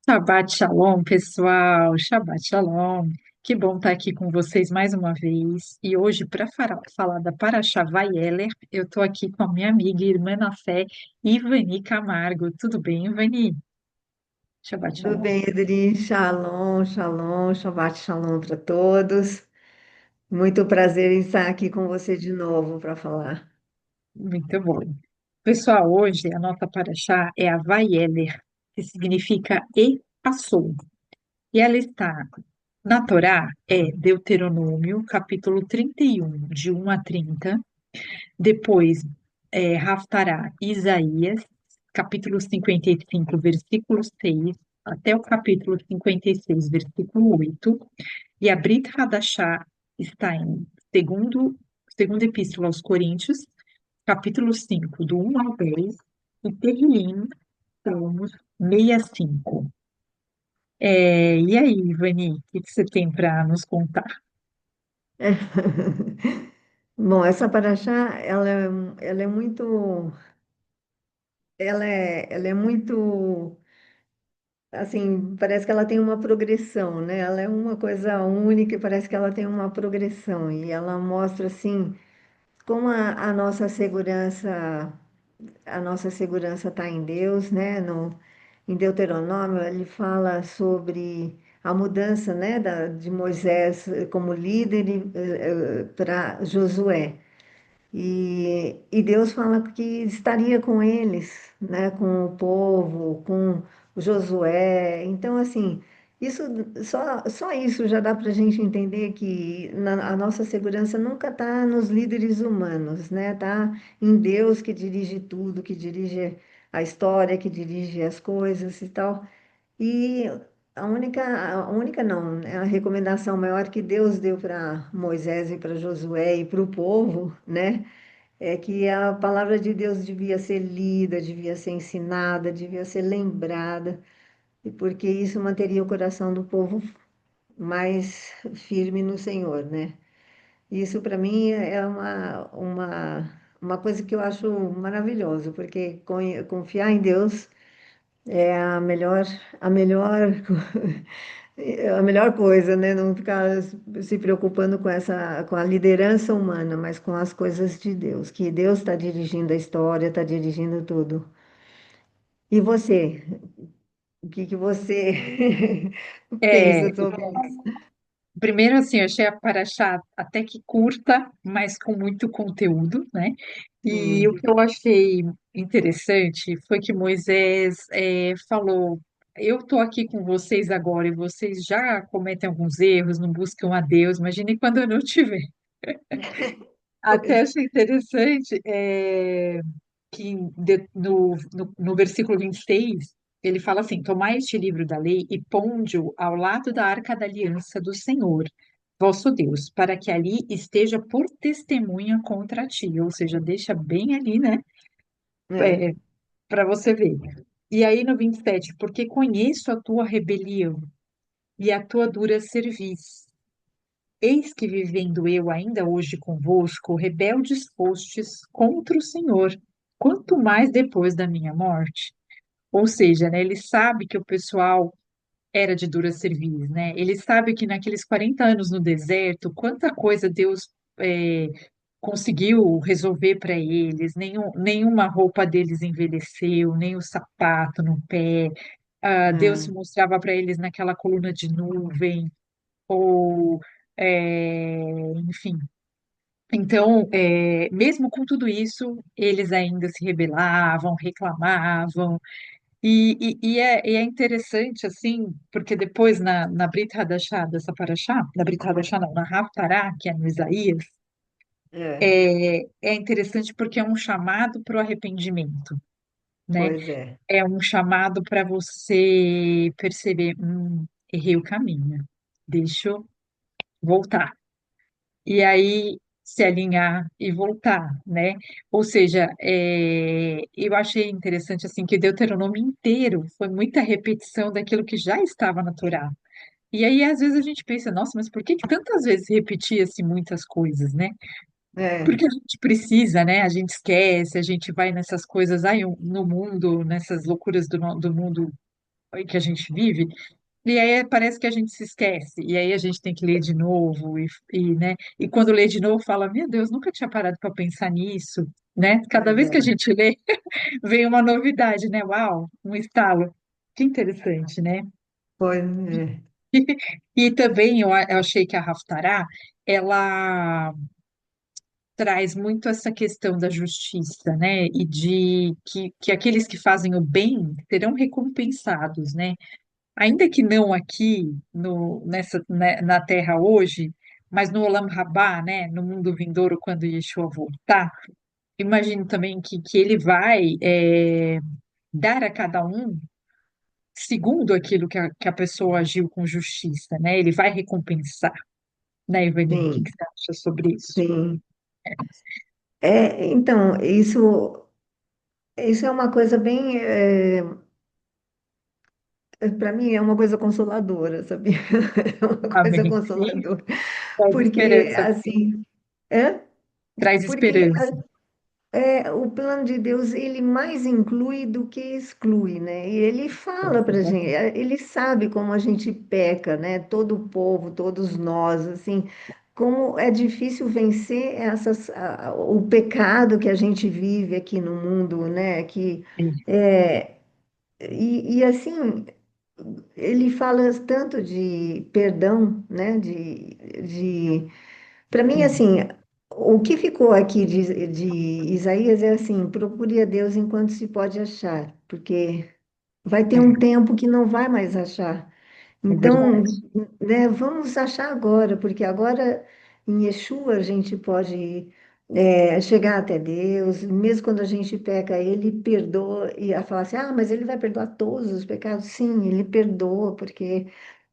Shabbat Shalom, pessoal. Shabbat Shalom. Que bom estar aqui com vocês mais uma vez. E hoje, para falar da Parashá Vayeler, eu estou aqui com a minha amiga e irmã na fé, Ivani Camargo. Tudo bem, Ivani? Shabbat Tudo Shalom. bem, Adri? Shalom, shalom, Shabbat shalom para todos. Muito prazer em estar aqui com você de novo para falar. Muito bom. Pessoal, hoje a nossa Parashá é a Vayeler, que significa e passou. E ela está na Torá, é Deuteronômio, capítulo 31, de 1 a 30. Depois, Haftará, Isaías, capítulo 55, versículo 6, até o capítulo 56, versículo 8. E a Brit Hadashá está em segunda epístola aos Coríntios, capítulo 5, do 1 ao 10. E Tehillim, Salmos 65. E aí, Ivani, o que você tem para nos contar? Bom, essa paraxá, ela é muito, assim, parece que ela tem uma progressão, né? Ela é uma coisa única e parece que ela tem uma progressão. E ela mostra, assim, como a nossa segurança está em Deus, né? Em Deuteronômio, ele fala sobre a mudança, né, de Moisés como líder para Josué. E Deus fala que estaria com eles, né, com o povo, com Josué. Então, assim, isso só isso já dá para a gente entender que a nossa segurança nunca está nos líderes humanos, né? Tá em Deus que dirige tudo, que dirige a história, que dirige as coisas e tal. E a única não, né, a recomendação maior que Deus deu para Moisés e para Josué e para o povo, né? É que a palavra de Deus devia ser lida, devia ser ensinada, devia ser lembrada, e porque isso manteria o coração do povo mais firme no Senhor, né? Isso para mim é uma coisa que eu acho maravilhoso, porque confiar em Deus é a melhor, a melhor coisa, né? Não ficar se preocupando com a liderança humana, mas com as coisas de Deus, que Deus está dirigindo a história, está dirigindo tudo. E você? O que que você É, pensa sobre isso? primeiro, assim, eu achei a Paraxá até que curta, mas com muito conteúdo, né? E o Hum. que eu achei interessante foi que Moisés falou: Eu estou aqui com vocês agora e vocês já cometem alguns erros, não buscam a Deus, imagine quando eu não tiver. Até Pois, achei interessante que no versículo 26 ele fala assim: Tomai este livro da lei e ponde-o ao lado da arca da aliança do Senhor, vosso Deus, para que ali esteja por testemunha contra ti. Ou seja, deixa bem ali, né? é, Para você ver. E aí no 27, porque conheço a tua rebelião e a tua dura cerviz. Eis que vivendo eu ainda hoje convosco, rebeldes fostes contra o Senhor, quanto mais depois da minha morte. Ou seja, né, ele sabe que o pessoal era de dura cerviz, né? Ele sabe que naqueles 40 anos no deserto, quanta coisa Deus conseguiu resolver para eles, nenhuma roupa deles envelheceu, nem o sapato no pé. Deus se é, mostrava para eles naquela coluna de nuvem, ou, enfim. Então, mesmo com tudo isso, eles ainda se rebelavam, reclamavam, e é interessante, assim, porque depois na Brit Hadashah, dessa Parashá, na Brit Hadashah não, na Haftará, que é no Isaías, é, é interessante porque é um chamado para o arrependimento, né? pois é. É um chamado para você perceber, errei o caminho, deixa eu voltar. E aí se alinhar e voltar, né? Ou seja, eu achei interessante assim que Deuteronômio inteiro foi muita repetição daquilo que já estava na Torá. E aí às vezes a gente pensa, nossa, mas por que que tantas vezes repetia-se muitas coisas, né? É, Porque a gente precisa, né? A gente esquece, a gente vai nessas coisas aí no mundo, nessas loucuras do mundo que a gente vive, e aí parece que a gente se esquece, e aí a gente tem que ler de novo, né? E quando lê de novo, fala, meu Deus, nunca tinha parado para pensar nisso, né? Cada Pois vez que a é. gente lê, vem uma novidade, né? Uau, um estalo. Que interessante, né? Pois é. E também eu achei que a Haftarah, ela traz muito essa questão da justiça, né? E de que aqueles que fazem o bem serão recompensados, né? Ainda que não aqui na Terra hoje, mas no Olam Rabá, né? No mundo vindouro, quando Yeshua voltar, imagino também que ele vai dar a cada um segundo aquilo que a pessoa agiu com justiça, né? Ele vai recompensar, né, Ivani? O que que Sim, você acha sobre isso? sim. Então, isso é uma coisa bem, para mim é uma coisa consoladora, sabia? É uma coisa Amém. Sim, consoladora. traz Porque, esperança. assim, é? Traz Porque esperança. o plano de Deus, ele mais inclui do que exclui, né? E ele fala para gente, ele sabe como a gente peca, né? Todo o povo, todos nós, assim, como é difícil vencer o pecado que a gente vive aqui no mundo, né? É, assim, ele fala tanto de perdão, né? Para mim, Sim, assim, o que ficou aqui de Isaías é assim: procure a Deus enquanto se pode achar, porque vai ter um é, tempo que não vai mais achar. é Então, verdade. né, vamos achar agora, porque agora em Yeshua a gente pode chegar até Deus, mesmo quando a gente peca, Ele perdoa, e a falar assim, ah, mas Ele vai perdoar todos os pecados? Sim, Ele perdoa, porque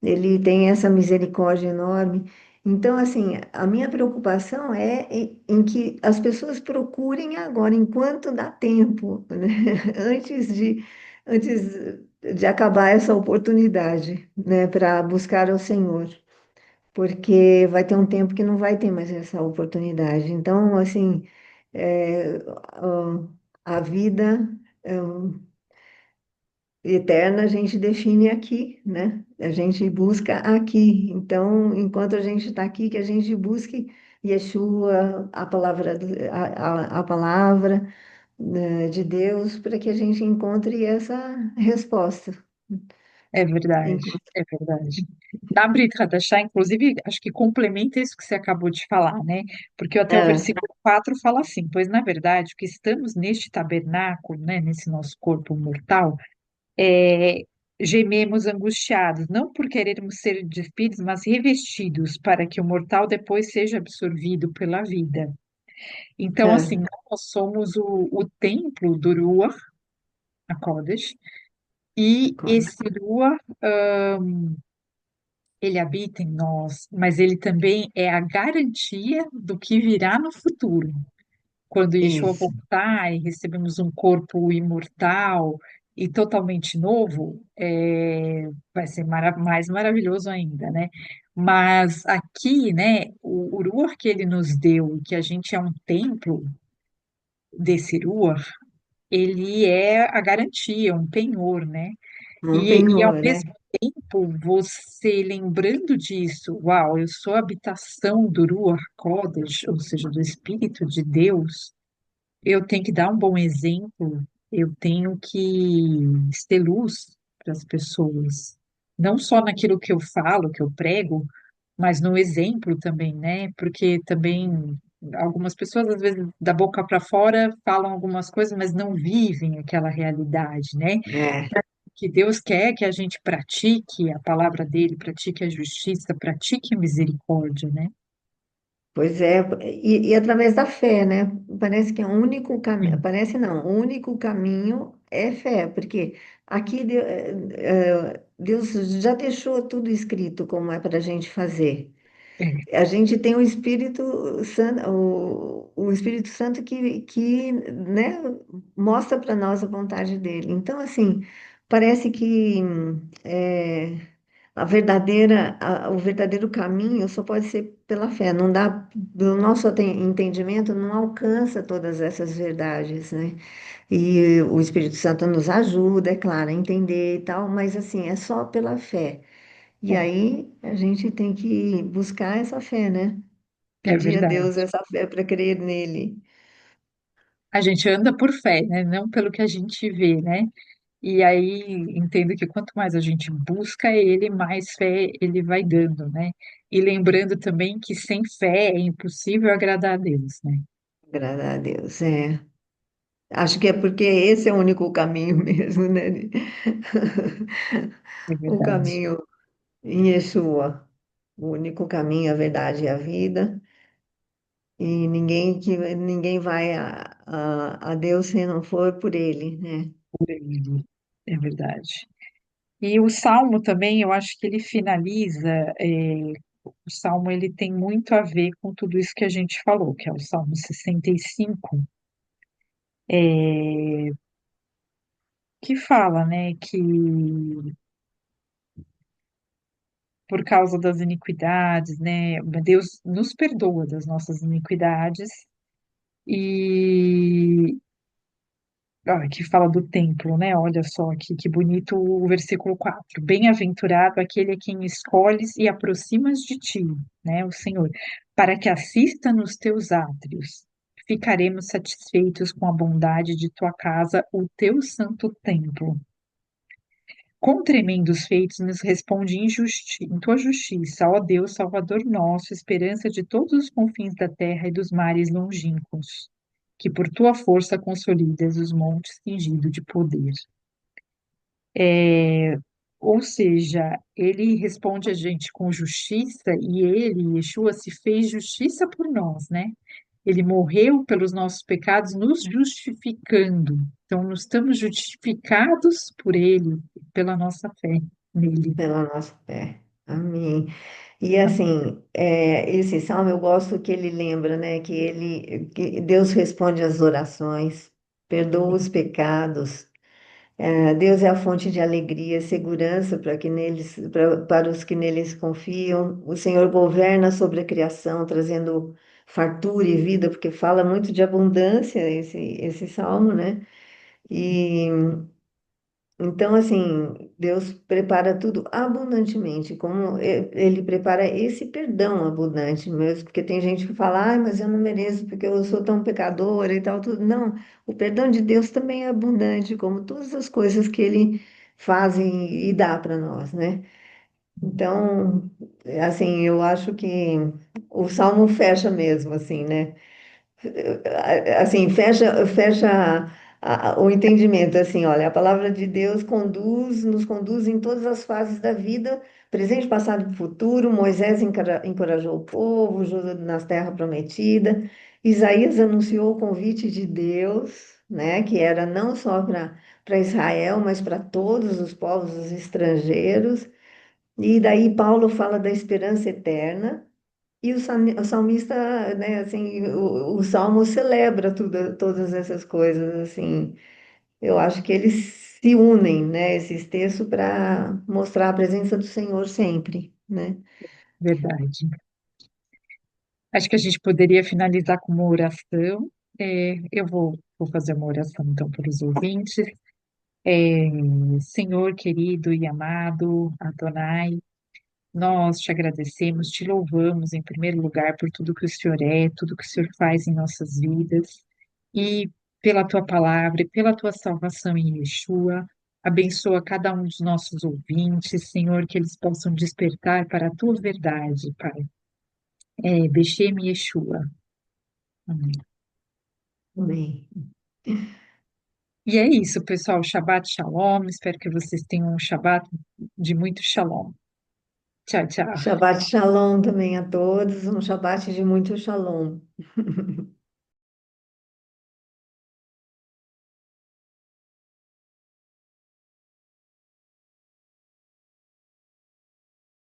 Ele tem essa misericórdia enorme. Então, assim, a minha preocupação é em que as pessoas procurem agora, enquanto dá tempo, né? Antes antes de acabar essa oportunidade, né, para buscar ao Senhor, porque vai ter um tempo que não vai ter mais essa oportunidade. Então, assim, é, a vida é, eterna a gente define aqui, né? A gente busca aqui. Então, enquanto a gente está aqui, que a gente busque Yeshua, a palavra, a palavra, né, de Deus, para que a gente encontre essa resposta. É verdade. É verdade. Na Brit Hadashah, inclusive, acho que complementa isso que você acabou de falar, né? Porque até o É, versículo 4 fala assim: pois na verdade, que estamos neste tabernáculo, né, nesse nosso corpo mortal, é, gememos angustiados, não por querermos ser despidos, mas revestidos, para que o mortal depois seja absorvido pela vida. Então, assim, é, nós somos o templo do Ruach HaKodesh, e esse Ruach, ele habita em nós, mas ele também é a garantia do que virá no futuro. Quando Yeshua isso. voltar e recebemos um corpo imortal e totalmente novo, vai ser mais maravilhoso ainda, né? Mas aqui, né, o Ruach que ele nos deu, que a gente é um templo desse Ruach, ele é a garantia, um penhor, né? Um E ao penhor, né? mesmo tempo, você lembrando disso, uau, eu sou a habitação do Ruach Kodesh, ou seja, do Espírito de Deus, eu tenho que dar um bom exemplo, eu tenho que ser luz para as pessoas, não só naquilo que eu falo, que eu prego, mas no exemplo também, né? Porque também algumas pessoas, às vezes, da boca para fora, falam algumas coisas, mas não vivem aquela realidade, né? É, Que Deus quer que a gente pratique a palavra dele, pratique a justiça, pratique a misericórdia, né? pois é, e através da fé, né? Parece que é o único caminho, Sim, parece não, o único caminho é fé, porque aqui Deus já deixou tudo escrito como é para a gente fazer. é, A gente tem o Espírito Santo, o Espírito Santo né, mostra para nós a vontade dele. Então, assim, parece que é, o verdadeiro caminho só pode ser pela fé. Não dá, do nosso entendimento, não alcança todas essas verdades, né? E o Espírito Santo nos ajuda, é claro, a entender e tal, mas assim, é só pela fé. E É, aí a gente tem que buscar essa fé, né? é Pedir a verdade. Deus essa fé para crer nele. A gente anda por fé, né? Não pelo que a gente vê, né? E aí entendo que quanto mais a gente busca ele, mais fé ele vai dando, né? E lembrando também que sem fé é impossível agradar a Deus, né? Graças a Deus, é. Acho que é porque esse é o único caminho mesmo, né? É O verdade, caminho em Yeshua. O único caminho, a verdade e a vida. E ninguém vai a Deus se não for por ele, né? por ele, é verdade. E o Salmo também, eu acho que ele finaliza, o Salmo ele tem muito a ver com tudo isso que a gente falou, que é o Salmo 65, que fala, né, que por causa das iniquidades, né, Deus nos perdoa das nossas iniquidades e que fala do templo, né? Olha só aqui que bonito o versículo 4. Bem-aventurado aquele a quem escolhes e aproximas de ti, né, o Senhor, para que assista nos teus átrios. Ficaremos satisfeitos com a bondade de tua casa, o teu santo templo. Com tremendos feitos nos responde em tua justiça, ó Deus, Salvador nosso, esperança de todos os confins da terra e dos mares longínquos, que por tua força consolidas os montes cingidos de poder. Ou seja, ele responde a gente com justiça e ele, Yeshua, se fez justiça por nós, né? Ele morreu pelos nossos pecados, nos justificando. Então, nós estamos justificados por ele, pela nossa fé nele. Pela nossa fé. Amém. E assim, esse salmo eu gosto que ele lembra, né, que Deus responde às orações, perdoa os pecados. Deus é a fonte de alegria, segurança para os que neles confiam. O Senhor governa sobre a criação, trazendo fartura e vida, porque fala muito de abundância esse salmo, né? E então, assim, Deus prepara tudo abundantemente, como Ele prepara esse perdão abundante mesmo, porque tem gente que fala, ai, mas eu não mereço porque eu sou tão pecadora e tal, tudo. Não, o perdão de Deus também é abundante, como todas as coisas que Ele faz e dá para nós, né? Então, assim, eu acho que o Salmo fecha mesmo, assim, né? Assim, fecha o entendimento, assim, olha, a palavra de Deus nos conduz em todas as fases da vida, presente, passado e futuro. Moisés encorajou o povo, Josué nas terra prometida. Isaías anunciou o convite de Deus, né, que era não só para Israel, mas para todos os povos os estrangeiros. E daí Paulo fala da esperança eterna. E o salmista, né, assim, o salmo celebra todas essas coisas, assim. Eu acho que eles se unem, né, esses textos para mostrar a presença do Senhor sempre, né? Verdade. Acho que a gente poderia finalizar com uma oração. Eu vou fazer uma oração, então, para os ouvintes. Senhor querido e amado Adonai, nós te agradecemos, te louvamos em primeiro lugar por tudo que o Senhor é, tudo que o Senhor faz em nossas vidas e pela tua palavra e pela tua salvação em Yeshua. Abençoa cada um dos nossos ouvintes, Senhor, que eles possam despertar para a tua verdade, Pai. Beshem Yeshua. Amém. Amém. E é isso, pessoal. Shabbat Shalom. Espero que vocês tenham um Shabbat de muito Shalom. Tchau, tchau. Shabbat Shalom também a todos, um Shabbat de muito Shalom.